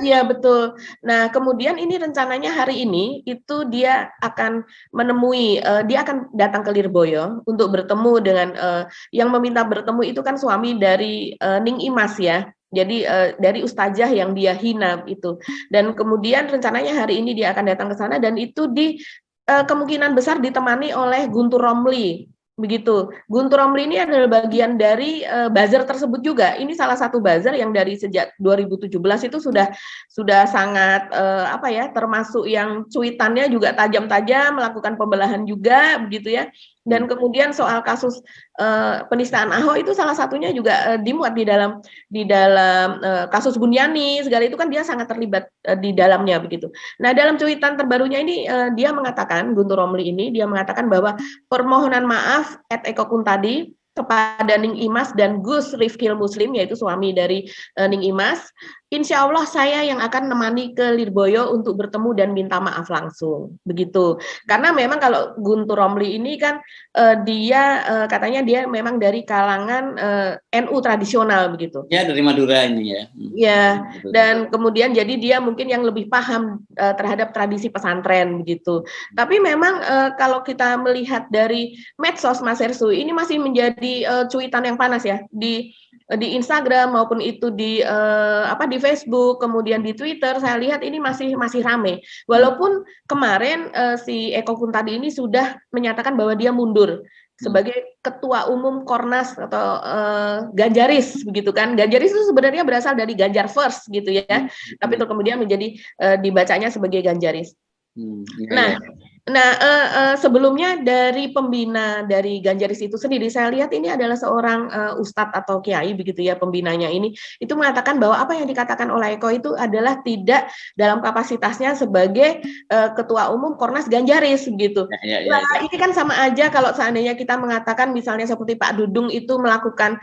Iya betul. Nah kemudian ini rencananya hari ini itu dia akan menemui, dia akan datang ke Lirboyo untuk bertemu dengan yang meminta bertemu itu kan suami dari Ning Imas ya. Jadi dari ustazah yang dia hina itu. Dan kemudian rencananya hari ini dia akan datang ke sana dan itu kemungkinan besar ditemani oleh Guntur Romli. Begitu. Guntur Romli ini adalah bagian dari buzzer tersebut juga. Ini salah satu buzzer yang dari sejak 2017 itu sudah sangat termasuk yang cuitannya juga tajam-tajam, melakukan pembelahan juga begitu ya. Dan kemudian soal kasus penistaan Ahok itu salah satunya juga dimuat di dalam kasus Buniani segala itu kan dia sangat terlibat di dalamnya begitu. Nah, dalam cuitan terbarunya ini dia mengatakan, Guntur Romli ini dia mengatakan bahwa permohonan maaf Ekokun tadi kepada Ning Imas dan Gus Rifkil Muslim, yaitu suami dari Ning Imas, insya Allah saya yang akan menemani ke Lirboyo untuk bertemu dan minta maaf langsung, begitu. Karena memang kalau Guntur Romli ini kan dia katanya dia memang dari kalangan NU tradisional begitu. Ya dari Madura ini ya. Ya, dan kemudian jadi dia mungkin yang lebih paham terhadap tradisi pesantren begitu. Tapi memang kalau kita melihat dari medsos Mas Hersu, ini masih menjadi cuitan yang panas ya di Instagram maupun itu di Facebook, kemudian di Twitter saya lihat ini masih rame. Walaupun kemarin si Ekokun tadi ini sudah menyatakan bahwa dia mundur sebagai ketua umum Kornas atau Ganjaris begitu kan. Ganjaris itu sebenarnya berasal dari Ganjar First gitu ya. Tapi itu kemudian menjadi dibacanya sebagai Ganjaris. Sebelumnya dari pembina dari Ganjaris itu sendiri, saya lihat ini adalah seorang ustadz atau kiai begitu ya, pembinanya ini itu mengatakan bahwa apa yang dikatakan oleh Eko itu adalah tidak dalam kapasitasnya sebagai ketua umum Kornas Ganjaris begitu. Nah, ini kan sama aja kalau seandainya kita mengatakan misalnya seperti Pak Dudung itu melakukan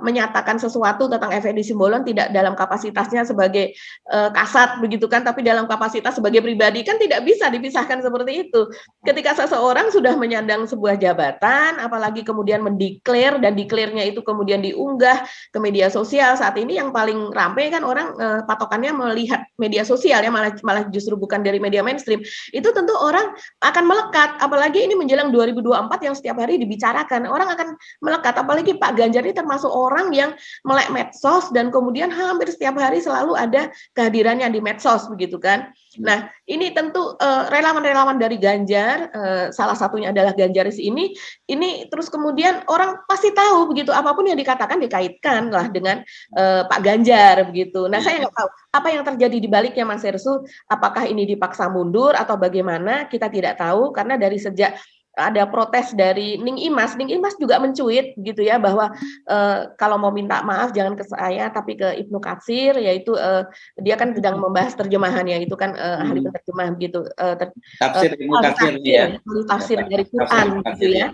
menyatakan sesuatu tentang Effendi Simbolon tidak dalam kapasitasnya sebagai kasat begitu kan, tapi dalam kapasitas sebagai pribadi, kan tidak bisa dipisahkan seperti itu. Ketika seseorang sudah menyandang sebuah jabatan, apalagi kemudian mendeklar dan deklarnya itu kemudian diunggah ke media sosial, saat ini yang paling ramai kan orang patokannya melihat media sosial ya, malah justru bukan dari media mainstream. Itu tentu orang akan melekat, apalagi ini menjelang 2024 yang setiap hari dibicarakan, orang akan melekat, apalagi Pak Ganjar ini termasuk orang yang melek medsos dan kemudian hampir setiap hari selalu ada kehadirannya di medsos begitu kan. Nah, ini tentu relawan-relawan dari Ganjar, salah satunya adalah Ganjaris ini terus kemudian orang pasti tahu begitu, apapun yang dikatakan dikaitkan lah dengan Pak Ganjar begitu. Nah, saya nggak tahu apa yang terjadi di baliknya Mas Hersu, apakah ini dipaksa mundur atau bagaimana, kita tidak tahu karena dari sejak ada protes dari Ning Imas juga mencuit gitu ya bahwa kalau mau minta maaf jangan ke saya tapi ke Ibnu Katsir, yaitu dia kan sedang membahas terjemahannya, itu kan ahli penerjemah gitu, tafsir Ibnu Katsir ya, tafsir dari Quran gitu ya.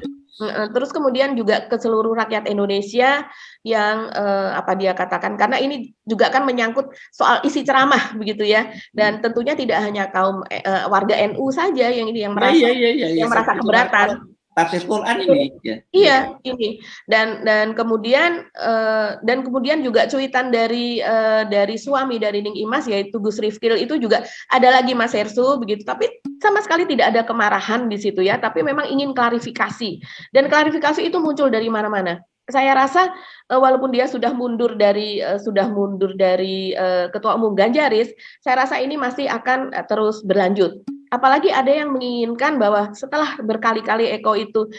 Terus kemudian juga ke seluruh rakyat Indonesia yang dia katakan, karena ini juga kan menyangkut soal isi ceramah begitu ya, dan tentunya tidak hanya kaum warga NU saja yang merasa merasa keberatan. tafsir Quran ini. Ya. Iya, ini dan kemudian juga cuitan dari suami dari Ning Imas yaitu Gus Rifkil itu juga ada lagi Mas Hersu begitu, tapi sama sekali tidak ada kemarahan di situ ya, tapi memang ingin klarifikasi dan klarifikasi itu muncul dari mana-mana. Saya rasa walaupun dia sudah mundur dari Ketua Umum Ganjaris, saya rasa ini masih akan terus berlanjut. Apalagi ada yang menginginkan bahwa setelah berkali-kali Eko itu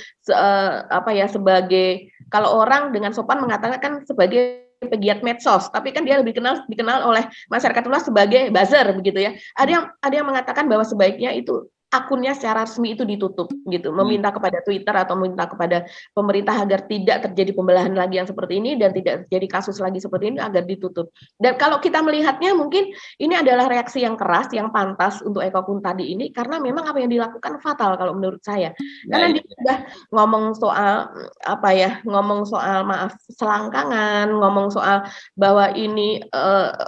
sebagai, kalau orang dengan sopan mengatakan sebagai pegiat medsos, tapi kan dia lebih dikenal oleh masyarakat luas sebagai buzzer begitu ya. Ada yang mengatakan bahwa sebaiknya itu akunnya secara resmi itu ditutup gitu, meminta kepada Twitter atau meminta kepada pemerintah agar tidak terjadi pembelahan lagi yang seperti ini dan tidak terjadi kasus lagi seperti ini agar ditutup. Dan kalau kita melihatnya mungkin ini adalah reaksi yang keras, yang pantas untuk Eko Kun tadi ini, karena memang apa yang dilakukan fatal kalau menurut saya. Karena dia sudah ngomong soal maaf selangkangan, ngomong soal bahwa ini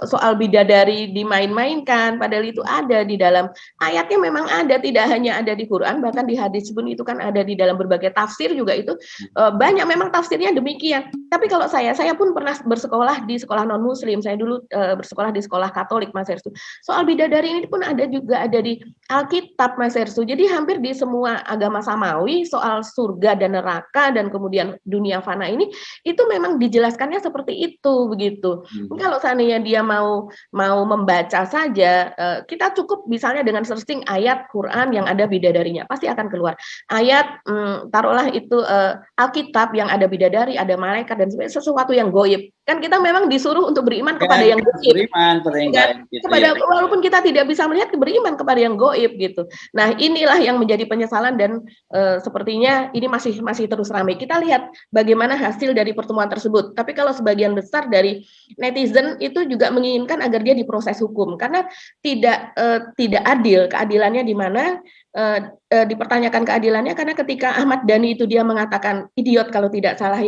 soal bidadari dimain-mainkan, padahal itu ada di dalam ayatnya, memang ada, tidak hanya ada di Quran, bahkan di hadis pun itu kan ada di dalam berbagai tafsir juga itu banyak memang tafsirnya demikian. Tapi kalau saya pun pernah bersekolah di sekolah non muslim, saya dulu bersekolah di sekolah Katolik Mas Hersu. Soal bidadari ini pun ada di Alkitab Mas Hersu. Jadi hampir di semua agama samawi soal surga dan neraka dan kemudian dunia fana ini itu memang dijelaskannya seperti itu begitu. Kalau seandainya dia mau membaca saja, kita cukup misalnya dengan searching ayat Quran yang ada bidadarinya, pasti akan keluar ayat taruhlah itu Alkitab yang ada bidadari, ada malaikat dan sebagainya, sesuatu yang goib. Kan kita memang disuruh untuk beriman kepada yang goib. Walaupun kita tidak bisa melihat, beriman kepada yang goib gitu. Nah, inilah yang menjadi penyesalan dan sepertinya ini masih terus ramai. Kita lihat bagaimana hasil dari pertemuan tersebut. Tapi kalau sebagian besar dari netizen itu juga menginginkan agar dia diproses hukum karena tidak adil. Keadilannya di mana? Dipertanyakan keadilannya karena ketika Ahmad Dhani itu dia mengatakan idiot kalau tidak salah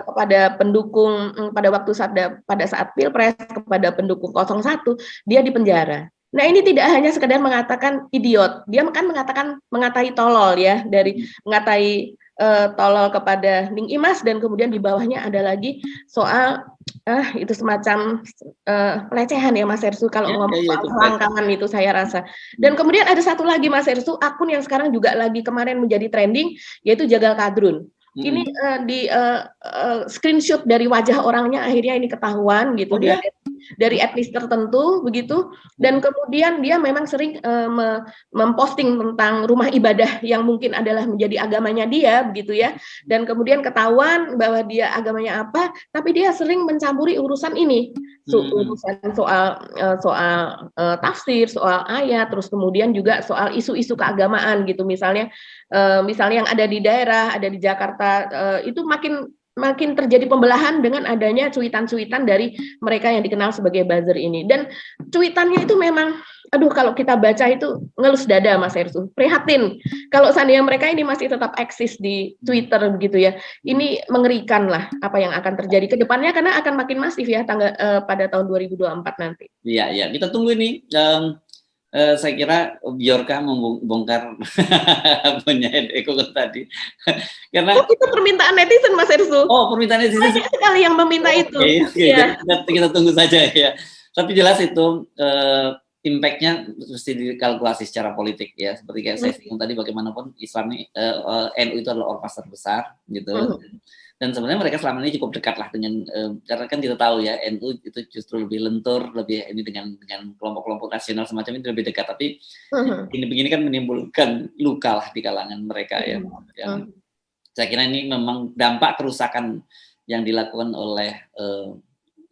kepada pendukung pada saat Pilpres, kepada pendukung 01, dia dipenjara. Nah, ini tidak hanya sekedar mengatakan idiot, dia kan mengatai tolol ya, dari mengatai tolol kepada Ning Imas, dan kemudian di bawahnya ada lagi soal itu semacam pelecehan ya Mas Hersu kalau ngomong soal selangkangan itu saya rasa. Dan kemudian ada satu lagi Mas Hersu, akun yang sekarang juga lagi kemarin menjadi trending, yaitu Jagal Kadrun. Ini di screenshot dari wajah orangnya, akhirnya ini ketahuan gitu, dia dari etnis tertentu begitu, dan kemudian dia memang sering memposting tentang rumah ibadah yang mungkin adalah menjadi agamanya dia begitu ya, dan kemudian ketahuan bahwa dia agamanya apa, tapi dia sering mencampuri urusan ini, urusan soal tafsir, soal ayat, terus kemudian juga soal isu-isu keagamaan gitu, misalnya yang ada di daerah, ada di Jakarta, itu makin terjadi pembelahan dengan adanya cuitan-cuitan dari mereka yang dikenal sebagai buzzer ini. Dan cuitannya itu memang, kalau kita baca itu ngelus dada Mas Hersu, prihatin. Kalau seandainya mereka ini masih tetap eksis di Twitter begitu ya, ini mengerikan lah apa yang akan terjadi ke depannya, karena akan makin masif ya pada tahun 2024 nanti. Iya, kita tunggu ini. Saya kira Bjorka membongkar punya Eko Kun tadi. Karena itu permintaan netizen Mas Hersu. Permintaan netizen. Banyak sekali yang meminta itu. Ya. Kita tunggu saja ya. Tapi jelas itu impact-nya mesti dikalkulasi secara politik ya. Seperti kayak saya singgung tadi, bagaimanapun Islam ini NU itu adalah ormas terbesar gitu. Dan sebenarnya mereka selama ini cukup dekat lah dengan, karena kan kita tahu ya, NU itu justru lebih lentur, lebih ini dengan kelompok-kelompok nasional semacam itu lebih dekat. Tapi begini kan menimbulkan luka lah di kalangan mereka ya. Yang saya kira ini memang dampak kerusakan yang dilakukan oleh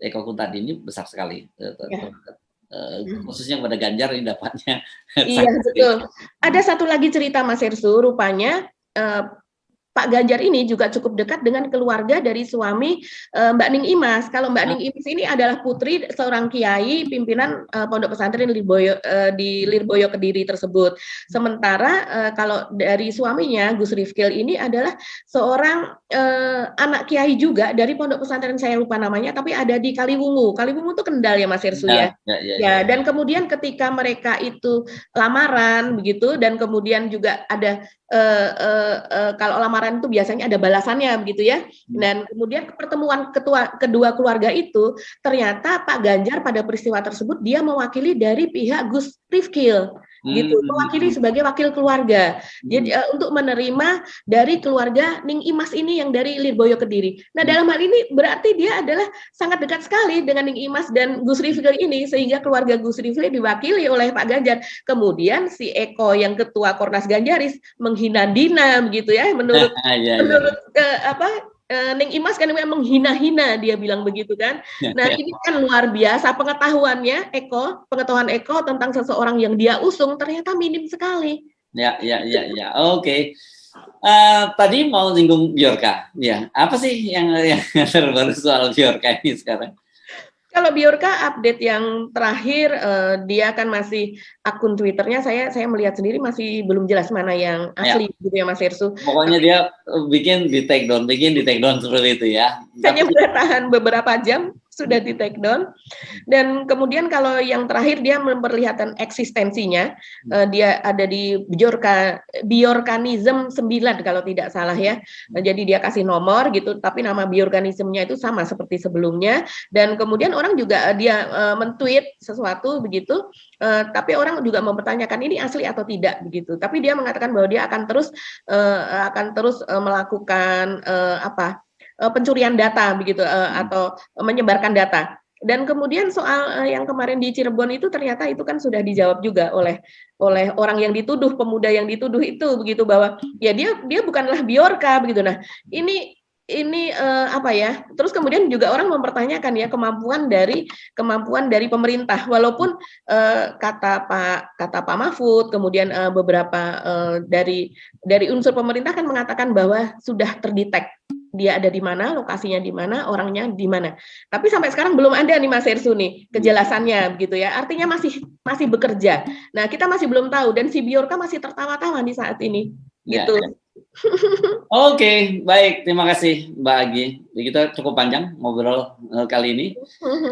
Eko Kun tadi ini besar sekali. Khususnya kepada Ganjar ini dapatnya. Iya betul. Ada satu lagi cerita Mas Hersu, rupanya Pak Ganjar ini juga cukup dekat dengan keluarga dari suami Mbak Ning Imas. Kalau Mbak Ning Imas ini adalah putri seorang kiai pimpinan pondok pesantren Lirboyo di Lirboyo Kediri tersebut. Sementara kalau dari suaminya Gus Rifkil ini adalah seorang anak kiai juga dari pondok pesantren, saya lupa namanya, tapi ada di Kaliwungu. Kaliwungu itu Kendal ya Mas Hersu ya. Ya, dan kemudian ketika mereka itu lamaran begitu, dan kemudian juga ada kalau lamaran itu biasanya ada balasannya begitu ya. Dan kemudian pertemuan kedua keluarga itu ternyata Pak Ganjar pada peristiwa tersebut dia mewakili dari pihak Gus Rifkil gitu, mewakili sebagai wakil keluarga. Jadi untuk menerima dari keluarga Ning Imas ini yang dari Lirboyo Kediri. Nah, dalam hal ini berarti dia adalah sangat dekat sekali dengan Ning Imas dan Gus Rifkil ini, sehingga keluarga Gus Rifkil diwakili oleh Pak Ganjar. Kemudian si Eko yang ketua Kornas Ganjaris menghina Dina begitu ya, menurut Ning Imas kan memang menghina-hina, dia bilang begitu kan. Nah, ini kan luar biasa pengetahuan Eko tentang seseorang yang dia usung ternyata minim sekali. Ya. Oke. Tadi mau singgung Bjorka. Ya, apa sih yang terbaru soal Bjorka ini sekarang? Kalau Bjorka update yang terakhir, dia kan masih akun Twitternya saya melihat sendiri masih belum jelas mana yang asli gitu ya Mas Hersu. Pokoknya dia bikin di take down seperti itu ya. Hanya bertahan beberapa jam sudah di take down. Dan kemudian kalau yang terakhir dia memperlihatkan eksistensinya, dia ada di Bjorkanism 9 kalau tidak salah ya. Jadi dia kasih nomor gitu, tapi nama Bjorkanismnya itu sama seperti sebelumnya. Dan kemudian orang juga dia men-tweet sesuatu begitu, tapi orang juga mempertanyakan ini asli atau tidak begitu. Tapi dia mengatakan bahwa dia akan terus melakukan pencurian data begitu, atau menyebarkan data. Dan kemudian soal yang kemarin di Cirebon itu ternyata itu kan sudah dijawab juga oleh orang yang dituduh, pemuda yang dituduh itu begitu, bahwa ya dia bukanlah Bjorka begitu. Nah, ini terus kemudian juga orang mempertanyakan ya kemampuan dari pemerintah, walaupun kata Pak Mahfud, kemudian beberapa dari unsur pemerintah kan mengatakan bahwa sudah terdetek dia ada di mana, lokasinya di mana, orangnya di mana. Tapi sampai sekarang belum ada nih Mas Hersu nih kejelasannya begitu ya. Artinya masih bekerja. Nah, kita masih belum tahu, dan si Bjorka masih tertawa-tawa di saat ini gitu. Ya. Oke, baik, terima kasih Mbak Agi. Kita cukup panjang ngobrol kali ini,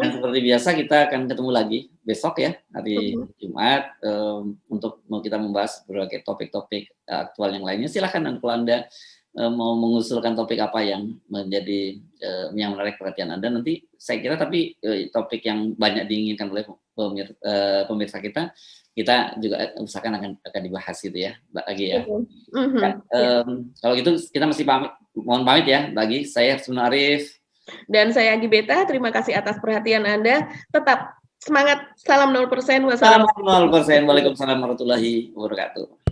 dan seperti biasa kita akan ketemu lagi besok ya, hari Jumat, untuk kita membahas berbagai topik-topik aktual yang lainnya. Silakan kalau Anda mau mengusulkan topik apa yang menjadi yang menarik perhatian Anda, nanti saya kira, tapi topik yang banyak diinginkan oleh pemirsa kita juga usahakan akan dibahas gitu ya Mbak Agi ya. Kalau gitu kita masih mohon pamit ya Mbak Agi. Saya Hersun Arif dan saya Agi Beta. Terima kasih atas perhatian Anda. Tetap semangat. Salam 0%. Salam 0%. Waalaikumsalam warahmatullahi wabarakatuh.